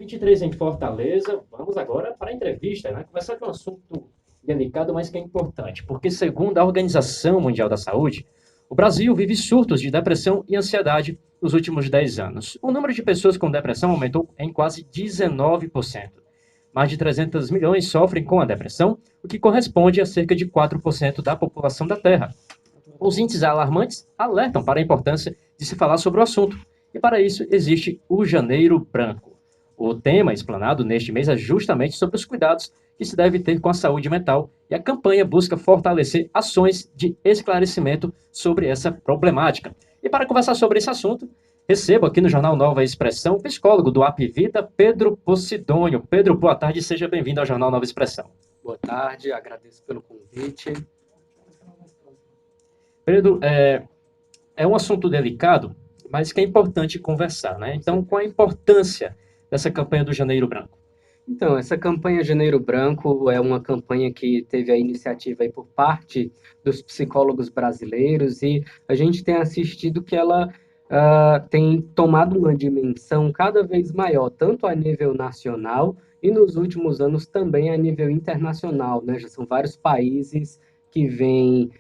23 em Fortaleza. Vamos agora para a entrevista, né? Começar com um assunto delicado, mas que é importante, porque segundo a Organização Mundial da Saúde, o Brasil vive surtos de depressão e ansiedade nos últimos 10 anos. O número de pessoas com depressão aumentou em quase 19%. Mais de 300 milhões sofrem com a depressão, o que corresponde a cerca de 4% da população da Terra. Os índices alarmantes alertam para a importância de se falar sobre o assunto, e para isso existe o Janeiro Branco. O tema explanado neste mês é justamente sobre os cuidados que se deve ter com a saúde mental, e a campanha busca fortalecer ações de esclarecimento sobre essa problemática. E para conversar sobre esse assunto, recebo aqui no Jornal Nova Expressão o psicólogo do Apvita, Pedro Posidônio. Pedro, boa tarde e seja bem-vindo ao Jornal Nova Expressão. Boa tarde, agradeço pelo convite. Pedro, é um assunto delicado, mas que é importante conversar, né? Então, qual a importância dessa campanha do Janeiro Branco? Então, essa campanha Janeiro Branco é uma campanha que teve a iniciativa aí por parte dos psicólogos brasileiros e a gente tem assistido que ela tem tomado uma dimensão cada vez maior, tanto a nível nacional e nos últimos anos também a nível internacional, né? Já são vários países que vêm,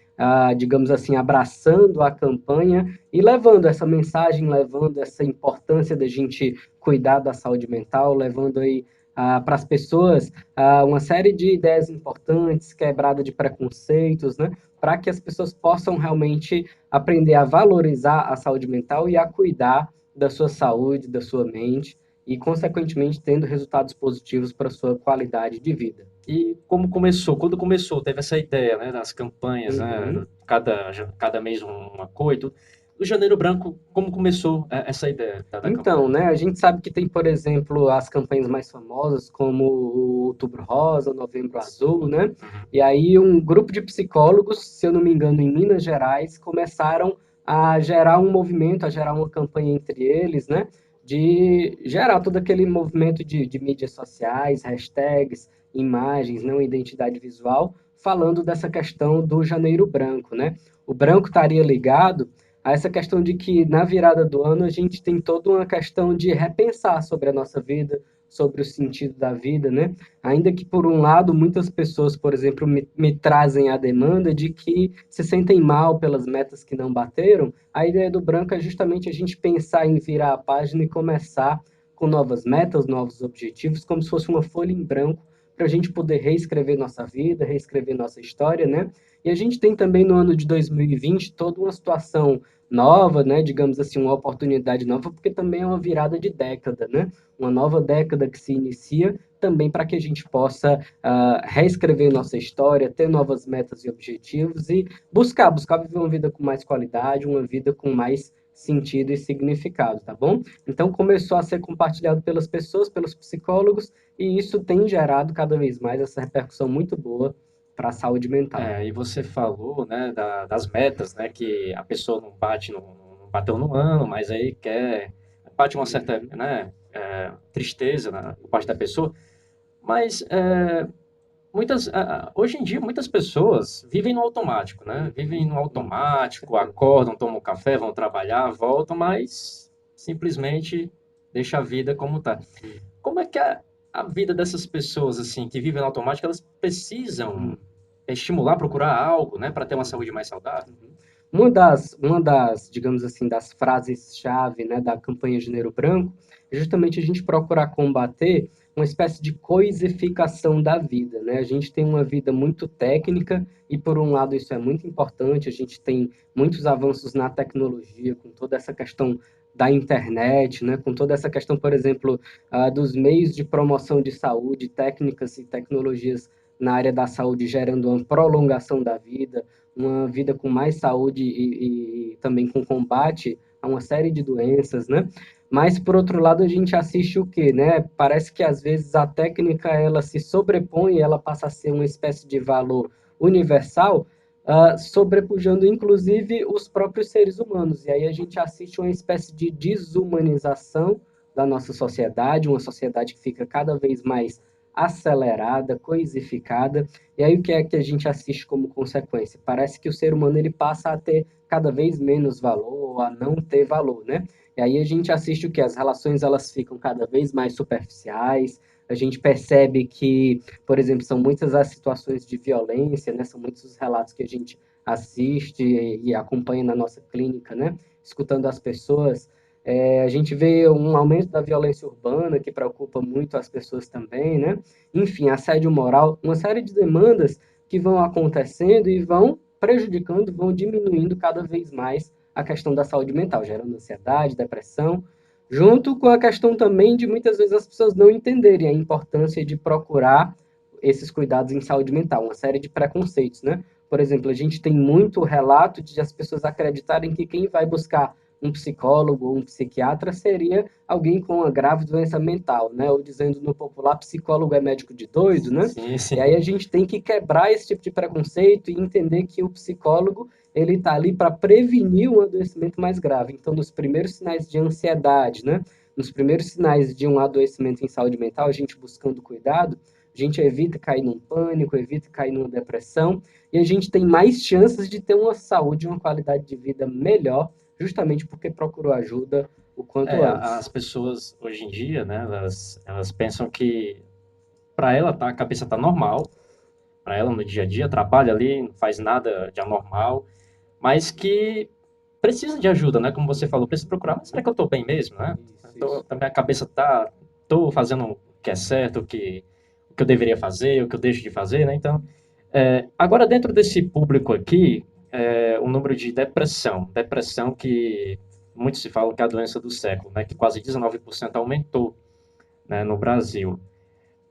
digamos assim, abraçando a campanha e levando essa mensagem, levando essa importância da gente cuidar da saúde mental, levando aí para as pessoas uma série de ideias importantes, quebrada de preconceitos, né? Para que as pessoas possam realmente aprender a valorizar a saúde mental e a cuidar da sua saúde, da sua mente e, consequentemente, tendo resultados positivos para a sua qualidade de vida. E como começou? Quando começou, teve essa ideia, né, das campanhas, Uhum. né, cada mês uma coisa, e tudo. Do Janeiro Branco, como começou essa ideia da Então, campanha? né, a gente sabe que tem, por exemplo, as campanhas mais famosas, como o Outubro Rosa, o Novembro Azul, Sim. né? Uhum. E aí um grupo de psicólogos, se eu não me engano, em Minas Gerais, começaram a gerar um movimento, a gerar uma campanha entre eles, né? De gerar todo aquele movimento de mídias sociais, hashtags, imagens, né, uma identidade visual, falando dessa questão do Janeiro Branco, né? O branco estaria ligado a essa questão de que na virada do ano a gente tem toda uma questão de repensar sobre a nossa vida, sobre o sentido da vida, né? Ainda que por um lado muitas pessoas, por exemplo, me trazem a demanda de que se sentem mal pelas metas que não bateram, a ideia do branco é justamente a gente pensar em virar a página e começar com novas metas, novos objetivos, como se fosse uma folha em branco para a gente poder reescrever nossa vida, reescrever nossa história, né? E a gente tem também no ano de 2020 toda uma situação nova, né, digamos assim, uma oportunidade nova, porque também é uma virada de década, né? Uma nova década que se inicia também para que a gente possa reescrever nossa história, ter novas metas e objetivos e buscar viver uma vida com mais qualidade, uma vida com mais sentido e significado, tá bom? Então começou a ser compartilhado pelas pessoas, pelos psicólogos, e isso tem gerado cada vez mais essa repercussão muito boa para a saúde mental. E você falou, né, das metas, né, que a pessoa não não bateu no ano, mas aí bate uma certa, né, tristeza por parte da pessoa. Mas hoje em dia muitas pessoas vivem no automático, né? Vivem no automático, acordam, tomam café, vão trabalhar, voltam, mas simplesmente deixa a vida como está. Como é que é a vida dessas pessoas assim que vivem no automático, elas precisam estimular, procurar algo, né, para ter uma saúde mais saudável? Uma das, digamos assim, das frases-chave, né, da campanha Janeiro Branco é justamente a gente procurar combater uma espécie de coisificação da vida, né? A gente tem uma vida muito técnica e, por um lado, isso é muito importante. A gente tem muitos avanços na tecnologia, com toda essa questão da internet, né? Com toda essa questão, por exemplo, dos meios de promoção de saúde, técnicas e tecnologias na área da saúde, gerando uma prolongação da vida, uma vida com mais saúde e também com combate a uma série de doenças, né? Mas, por outro lado, a gente assiste o quê, né? Parece que, às vezes, a técnica, ela se sobrepõe, ela passa a ser uma espécie de valor universal, sobrepujando, inclusive, os próprios seres humanos. E aí a gente assiste uma espécie de desumanização da nossa sociedade, uma sociedade que fica cada vez mais acelerada, coisificada, e aí o que é que a gente assiste como consequência? Parece que o ser humano ele passa a ter cada vez menos valor, ou a não ter valor, né? E aí a gente assiste o que? As relações elas ficam cada vez mais superficiais, a gente percebe que, por exemplo, são muitas as situações de violência, né? São muitos os relatos que a gente assiste e acompanha na nossa clínica, né? Escutando as pessoas. A gente vê um aumento da violência urbana, que preocupa muito as pessoas também, né? Enfim, assédio moral, uma série de demandas que vão acontecendo e vão prejudicando, vão diminuindo cada vez mais a questão da saúde mental, gerando ansiedade, depressão, junto com a questão também de muitas vezes as pessoas não entenderem a importância de procurar esses cuidados em saúde mental, uma série de preconceitos, né? Por exemplo, a gente tem muito relato de as pessoas acreditarem que quem vai buscar um psicólogo ou um psiquiatra seria alguém com uma grave doença mental, né? Ou dizendo no popular, psicólogo é médico de doido, né? Sim, E aí sim. a gente tem que quebrar esse tipo de preconceito e entender que o psicólogo ele está ali para prevenir um adoecimento mais grave. Então, nos primeiros sinais de ansiedade, né? Nos primeiros sinais de um adoecimento em saúde mental, a gente buscando cuidado, a gente evita cair num pânico, evita cair numa depressão, e a gente tem mais chances de ter uma saúde, uma qualidade de vida melhor, justamente porque procurou ajuda o quanto As antes. pessoas hoje em dia, né, elas pensam que para ela a cabeça tá normal, para ela no dia a dia, trabalha ali, não faz nada de anormal, mas que precisa de ajuda, né? Como você falou, precisa procurar, mas será que eu tô bem mesmo, né? Isso, isso. A minha cabeça tô fazendo o que é certo, o que eu deveria fazer, o que eu deixo de fazer, né? Então, agora dentro desse público aqui, o número de depressão que muitos se falam que é a doença do século, né? Que quase 19% aumentou, né, no Brasil.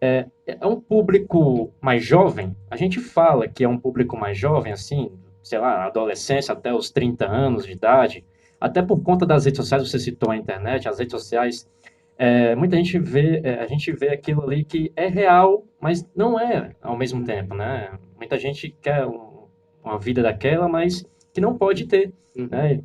É um público mais jovem. A gente fala que é um público mais jovem, assim, sei lá, adolescência até os 30 anos de idade, até por conta das redes sociais, você citou a internet, as redes sociais, muita gente vê, a gente vê aquilo ali que é real, mas não é ao mesmo tempo, né? Muita gente quer uma vida daquela, mas que não pode ter, Uhum. né?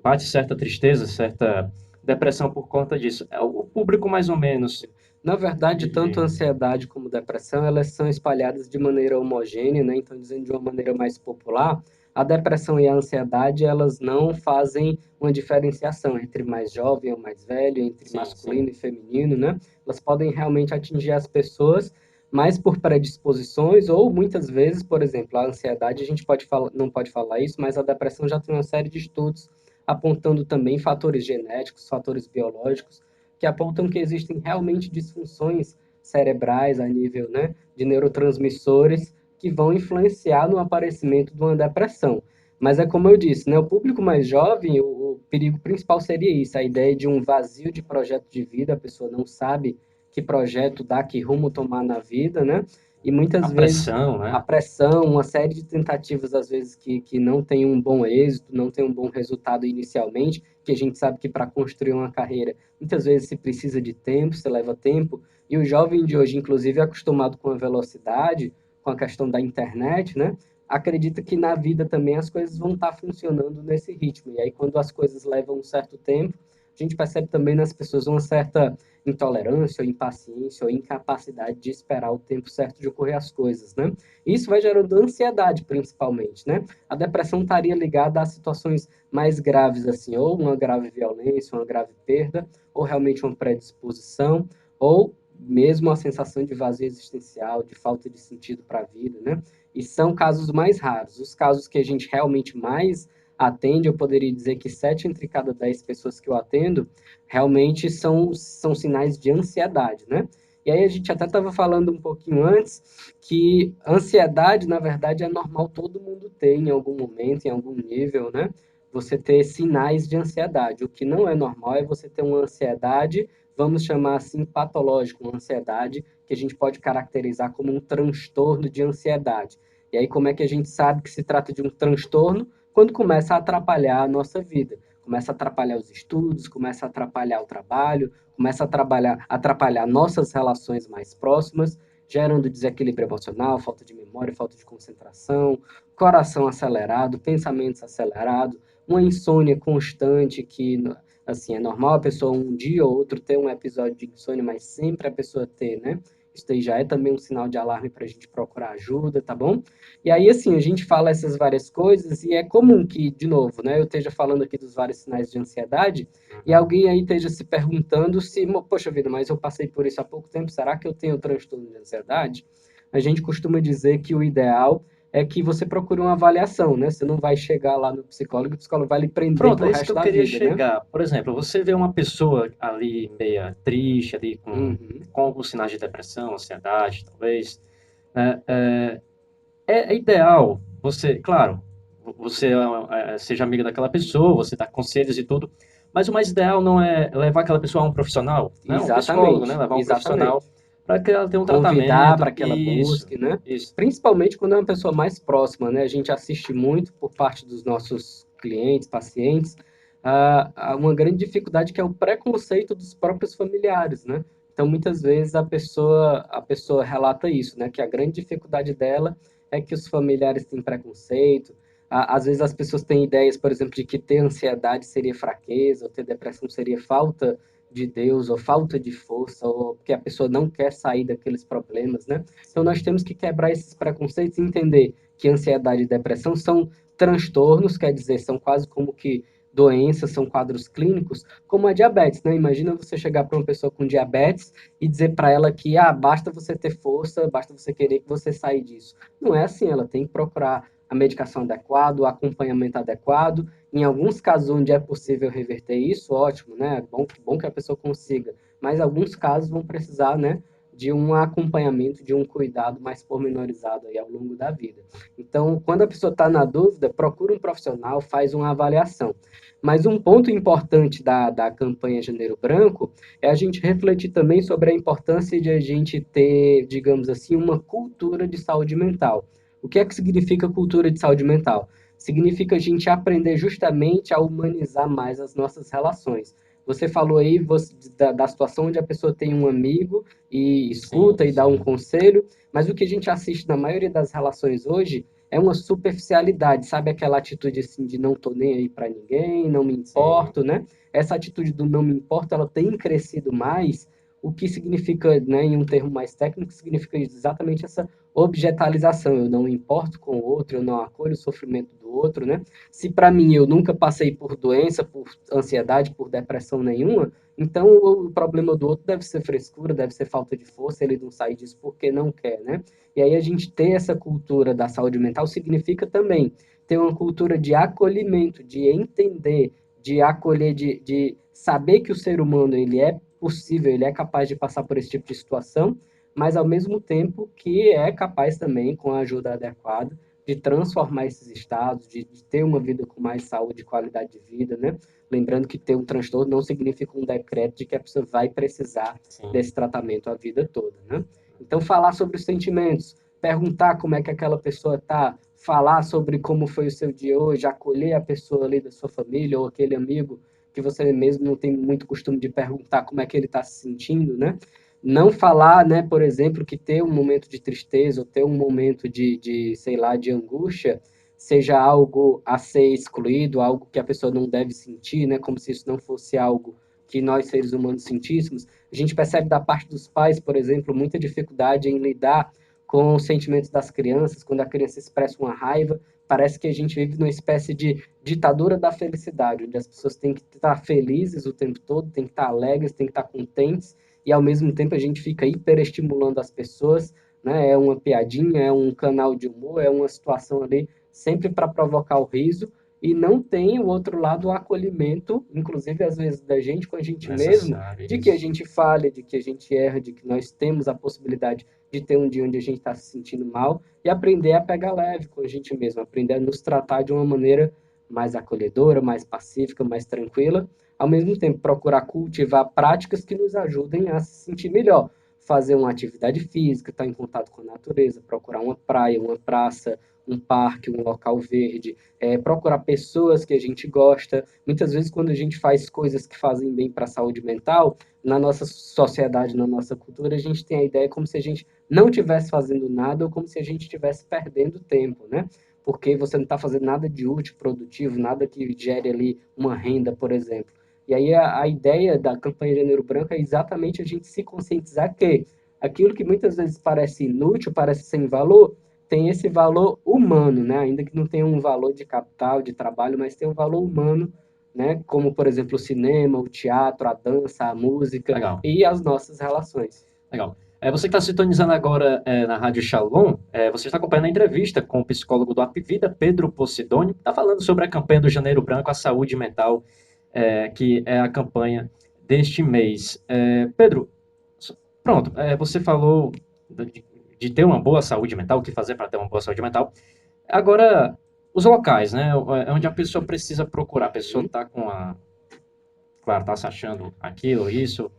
Bate certa tristeza, certa depressão por conta disso. É o público mais ou menos Na verdade, tanto a de, ansiedade como a depressão, elas são espalhadas de maneira homogênea, né? Então, dizendo de uma maneira mais popular, a depressão e a ansiedade, elas não fazem uma diferenciação entre mais jovem ou mais velho, entre sim, sim. masculino e feminino, né? Elas podem realmente atingir as pessoas mais por predisposições ou muitas vezes, por exemplo, a ansiedade, a gente pode falar, não pode falar isso, mas a depressão já tem uma série de estudos apontando também fatores genéticos, fatores biológicos, que apontam que existem realmente disfunções cerebrais a nível, né, de neurotransmissores que vão influenciar no aparecimento de uma depressão. Mas é como eu disse, né, o público mais jovem, o perigo principal seria isso, a ideia de um vazio de projeto de vida, a pessoa não sabe que projeto dar, que rumo tomar na vida, né? E A muitas vezes pressão, a né? pressão, uma série de tentativas, às vezes, que não tem um bom êxito, não tem um bom resultado inicialmente, que a gente sabe que para construir uma carreira muitas vezes se precisa de tempo, se leva tempo, e o jovem de hoje, inclusive, é acostumado com a velocidade, com a questão da internet, né? Acredita que na vida também as coisas vão estar funcionando nesse ritmo. E aí, quando as coisas levam um certo tempo, a gente percebe também nas pessoas uma certa intolerância, ou impaciência, ou incapacidade de esperar o tempo certo de ocorrer as coisas, né? Isso vai gerando ansiedade, principalmente, né? A depressão estaria ligada a situações mais graves, assim, ou uma grave violência, uma grave perda, ou realmente uma predisposição, ou mesmo a sensação de vazio existencial, de falta de sentido para a vida, né? E são casos mais raros. Os casos que a gente realmente mais atende, eu poderia dizer que 7 entre cada 10 pessoas que eu atendo realmente são sinais de ansiedade, né? E aí a gente até estava falando um pouquinho antes que ansiedade, na verdade, é normal todo mundo ter em algum momento, em algum nível, né? Você ter sinais de ansiedade. O que não é normal é você ter uma ansiedade, vamos chamar assim, patológica, uma ansiedade que a gente pode caracterizar como um transtorno de ansiedade. E aí, como é que a gente sabe que se trata de um transtorno? Quando começa a atrapalhar a nossa vida. Começa a atrapalhar os estudos, começa a atrapalhar o trabalho, começa a atrapalhar nossas relações mais próximas, gerando desequilíbrio emocional, falta de memória, falta de concentração, coração acelerado, pensamentos acelerados, uma insônia constante que, assim, é normal a pessoa um dia ou outro ter um episódio de insônia, mas sempre a pessoa ter, né? Isso daí já é também um sinal de alarme para a gente procurar ajuda, tá bom? E aí, assim, a gente fala essas várias coisas e é comum que, de novo, né, eu esteja falando aqui dos vários sinais de ansiedade e alguém aí esteja se perguntando se, poxa vida, mas eu passei por isso há pouco tempo, será que eu tenho transtorno de ansiedade? A gente costuma dizer que o ideal é que você procure uma avaliação, né? Você não vai chegar lá no psicólogo e o psicólogo vai lhe prender Pronto, pro é isso que resto eu da queria vida, né? chegar. Por exemplo, você vê uma pessoa ali meia triste, ali Uhum. com alguns sinais de depressão, ansiedade, talvez. É, é ideal você, claro, você seja amiga daquela pessoa, você dá conselhos e tudo, mas o mais ideal não é levar aquela pessoa a um profissional, né? Um psicólogo, né? Exatamente, Levar um profissional exatamente. para que ela tenha um Convidar tratamento. para que ela Isso, busque, né? isso. Principalmente quando é uma pessoa mais próxima, né? A gente assiste muito por parte dos nossos clientes, pacientes, a uma grande dificuldade que é o preconceito dos próprios familiares, né? Então, muitas vezes a pessoa relata isso, né? Que a grande dificuldade dela é que os familiares têm preconceito. Às vezes as pessoas têm ideias, por exemplo, de que ter ansiedade seria fraqueza, ou ter depressão seria falta de Deus, ou falta de força, ou porque a pessoa não quer sair daqueles problemas, né? Então nós temos que quebrar esses preconceitos e entender que ansiedade e depressão são transtornos, quer dizer, são quase como que doenças, são quadros clínicos, como a diabetes, né? Imagina você chegar para uma pessoa com diabetes e dizer para ela que basta você ter força, basta você querer que você saia disso. Não é assim, ela tem que procurar a medicação adequada, o acompanhamento adequado. Em alguns casos onde é possível reverter isso, ótimo, né? Bom que a pessoa consiga. Mas alguns casos vão precisar, né, de um acompanhamento, de um cuidado mais pormenorizado aí ao longo da vida. Então, quando a pessoa está na dúvida, procura um profissional, faz uma avaliação. Mas um ponto importante da campanha Janeiro Branco é a gente refletir também sobre a importância de a gente ter, digamos assim, uma cultura de saúde mental. O que é que significa cultura de saúde mental? Significa a gente aprender justamente a humanizar mais as nossas relações. Você falou aí da situação onde a pessoa tem um amigo e Sim, escuta e dá um sim. conselho, mas o que a gente assiste na maioria das relações hoje é uma superficialidade, sabe aquela atitude assim de não tô nem aí para ninguém, não me Sim. importo, né? Essa atitude do não me importo, ela tem crescido mais, o que significa, né, em um termo mais técnico, significa exatamente essa objetalização. Eu não me importo com o outro, eu não acolho o sofrimento do outro, né? Se para mim eu nunca passei por doença, por ansiedade, por depressão nenhuma, então o problema do outro deve ser frescura, deve ser falta de força, ele não sai disso porque não quer, né? E aí a gente ter essa cultura da saúde mental significa também ter uma cultura de acolhimento, de entender, de acolher, de saber que o ser humano ele é possível, ele é capaz de passar por esse tipo de situação, mas ao mesmo tempo que é capaz também, com a ajuda adequada, de transformar esses estados, de ter uma vida com mais saúde e qualidade de vida, né? Lembrando que ter um transtorno não significa um decreto de que a pessoa vai precisar Sim. desse tratamento a vida toda, né? Então, falar sobre os sentimentos, perguntar como é que aquela pessoa está, falar sobre como foi o seu dia hoje, acolher a pessoa ali da sua família ou aquele amigo que você mesmo não tem muito costume de perguntar como é que ele está se sentindo, né? Não falar, né, por exemplo, que ter um momento de tristeza ou ter um momento sei lá, de angústia seja algo a ser excluído, algo que a pessoa não deve sentir, né, como se isso não fosse algo que nós seres humanos sentíssemos. A gente percebe da parte dos pais, por exemplo, muita dificuldade em lidar com os sentimentos das crianças, quando a criança expressa uma raiva, parece que a gente vive numa espécie de ditadura da felicidade, onde as pessoas têm que estar felizes o tempo todo, têm que estar alegres, têm que estar contentes, e ao mesmo tempo a gente fica hiperestimulando as pessoas, né? É uma piadinha, é um canal de humor, é uma situação ali sempre para provocar o riso, e não tem o outro lado, o acolhimento, inclusive às vezes da gente com a gente mesmo, Necessário de que a isso. gente falha, de que a gente erra, de que nós temos a possibilidade de ter um dia onde a gente está se sentindo mal, e aprender a pegar leve com a gente mesmo, aprender a nos tratar de uma maneira mais acolhedora, mais pacífica, mais tranquila, ao mesmo tempo procurar cultivar práticas que nos ajudem a se sentir melhor. Fazer uma atividade física, estar em contato com a natureza, procurar uma praia, uma praça, um parque, um local verde, procurar pessoas que a gente gosta. Muitas vezes, quando a gente faz coisas que fazem bem para a saúde mental, na nossa sociedade, na nossa cultura, a gente tem a ideia como se a gente não estivesse fazendo nada ou como se a gente estivesse perdendo tempo, né? Porque você não está fazendo nada de útil, produtivo, nada que gere ali uma renda, por exemplo. E aí a ideia da campanha Janeiro Branco é exatamente a gente se conscientizar que aquilo que muitas vezes parece inútil, parece sem valor, tem esse valor humano, né? Ainda que não tenha um valor de capital, de trabalho, mas tem um valor humano, né? Como, por exemplo, o cinema, o teatro, a dança, a música Legal, e as nossas relações. legal. Você que está sintonizando agora na Rádio Shalom, você está acompanhando a entrevista com o psicólogo do Apvida, Pedro Posidônio, está falando sobre a campanha do Janeiro Branco, a saúde mental, que é a campanha deste mês. Pedro, pronto, você falou de ter uma boa saúde mental, o que fazer para ter uma boa saúde mental. Agora, os locais, né? Onde a pessoa precisa procurar. A pessoa está claro, está se achando aquilo, isso.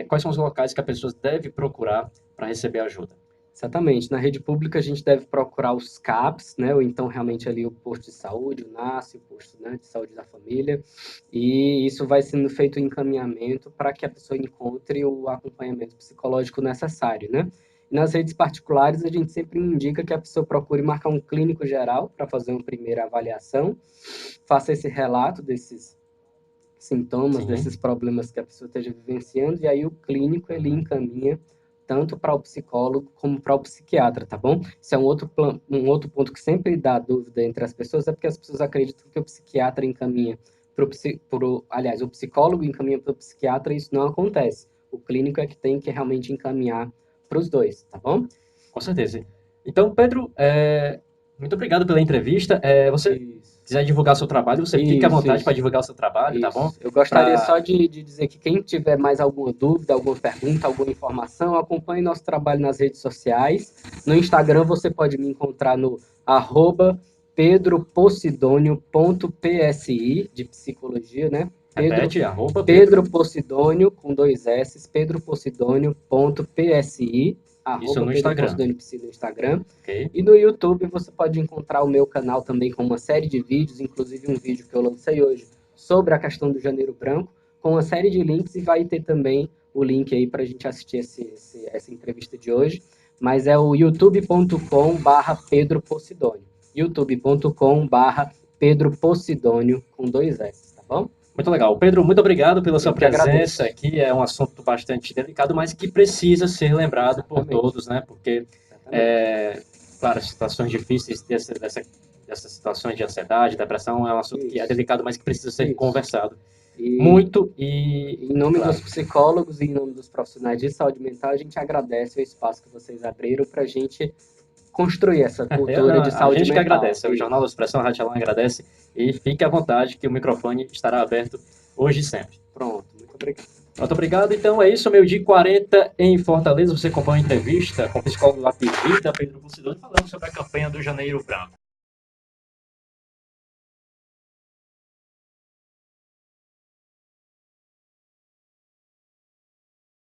Quais são os locais que a pessoa deve procurar para receber ajuda? Exatamente. Na rede pública, a gente deve procurar os CAPs, né? Ou então realmente ali o posto de saúde, o NASF, o posto, né, de saúde da família. E isso vai sendo feito o encaminhamento para que a pessoa encontre o acompanhamento psicológico necessário, né? Nas redes particulares, a gente sempre indica que a pessoa procure marcar um clínico geral para fazer uma primeira avaliação, faça esse relato desses sintomas, Sim. desses problemas que a pessoa esteja vivenciando, e aí o clínico ele encaminha tanto para o psicólogo como para o psiquiatra, tá bom? Isso é um outro ponto que sempre dá dúvida entre as pessoas, é porque as pessoas acreditam que o psiquiatra encaminha aliás, o psicólogo encaminha para o psiquiatra, e isso não acontece. O clínico é que tem que realmente encaminhar para os dois, tá bom? Com certeza. Então, Pedro, muito obrigado pela entrevista. Você Isso. quiser divulgar seu trabalho, você fica à vontade para divulgar o seu trabalho, tá bom? Eu gostaria só de dizer que quem tiver mais alguma dúvida, alguma pergunta, alguma informação, acompanhe nosso trabalho nas redes sociais. No Instagram você pode me encontrar no @pedroposidonio.psi, de psicologia, né? Repete, Pedro Posidônio, com 2 S, pedroposidonio.psi, Isso no Pedro Instagram. Posidônio Psi no Instagram. Ok. E no YouTube você pode encontrar o meu canal também com uma série de vídeos, inclusive um vídeo que eu lancei hoje sobre a questão do Janeiro Branco, com uma série de links, e vai ter também o link aí para a gente assistir essa entrevista de hoje. Mas é o youtube.com/Pedro Posidônio. youtube.com/Pedro Posidônio, com 2 S, tá bom? Muito legal. Pedro, muito obrigado pela sua presença agradeço. aqui. É um assunto bastante delicado, mas que precisa ser lembrado por todos, né? Porque, claro, as situações difíceis dessas situações de ansiedade, depressão, é um assunto que é delicado, mas que precisa ser conversado. Muito e... Em nome dos psicólogos e em nome dos profissionais de saúde mental, a gente agradece o espaço que vocês abriram para a gente construir essa cultura de saúde mental. A gente que agradece. O Jornal da Expressão, a Rádio Shalom agradece. E fique à vontade que o microfone estará aberto hoje e sempre. Pronto, muito obrigado. Muito obrigado. Então é isso, 12h40 em Fortaleza. Você acompanha a entrevista com o psicólogo do Apvida, Pedro Posidônio, falando sobre a campanha do Janeiro Branco.